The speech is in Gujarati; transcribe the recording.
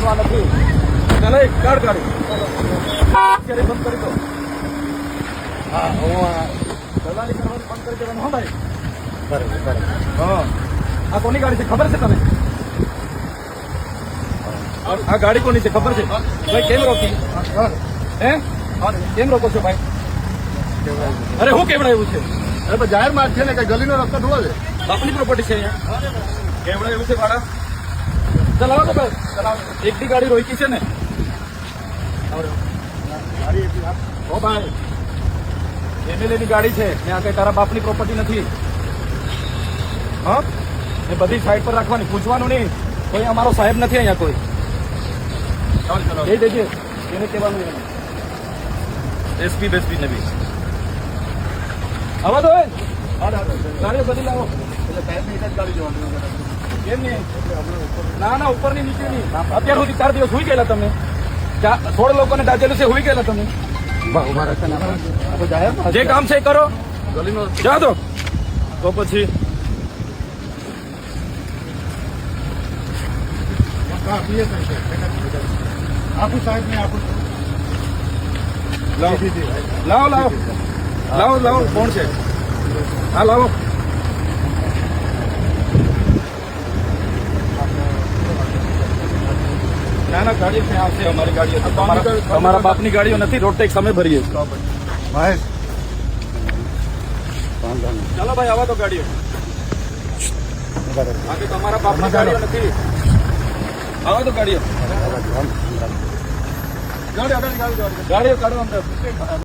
કરવા નથી. ચાલો એક કાઢ કાઢી અત્યારે બંધ કરી દો. હા હું દલાલી કરવાનું બંધ કરી દેવાનું. હો ભાઈ બરાબર. હા આ કોની ગાડી છે ખબર છે તમે? આ ગાડી કોની છે ખબર છે? ભાઈ કેમ રોકી? હે કેમ રોકો છો ભાઈ? અરે હું કેવડાયું છે? અરે પણ જાહેર માર્ગ છે ને, કઈ ગલીનો રસ્તો થોડો છે. બાપની પ્રોપર્ટી છે અહીંયા. કેવડાયું છે ભાડા? ચલાવો ને ભાઈ ચલાવો. એકની ગાડી રોકી છે ને? ઓ ભાઈ એમએલએ ની ગાડી છે ને, આ કઈ તારા બાપની પ્રોપર્ટી નથી. હા એ બધી સાઈડ પર રાખવાની, પૂછવાનું નહીં. કોઈ અમારો સાહેબ નથી અહીંયા કોઈ. એ દેજે એને કહેવાનું એસપી બેસપી ને બી આવા દો. ગાડીઓ બધી લાવો. કેમ નહીં? ના ના ઉપરની નીચે નહીં. અત્યાર સુધી 4 દિવસ હોઈ ગયેલા તમે. 16 લોકોને દાજેલું છે, હોઈ ગયેલા તમે. જે કામ છે એ કરો. જા દો તો પછી આપું સાહેબ ને આપું. લાવો લાવો લાવો લાવો. કોણ છે? હા લાવો. ના ના ગાડીઓ ક્યાં આવશે? અમારી ગાડીઓ તમારા બાપની ગાડીઓ નથી. રોડ ટેક્સ અમે ભરીએ. મહેશ ચાલો ભાઈ આવા તો ગાડીઓ. બાકી તમારા બાપની ગાડીઓ નથી. આવા તો ગાડીઓ. ગાડીઓ કાઢો અંદર.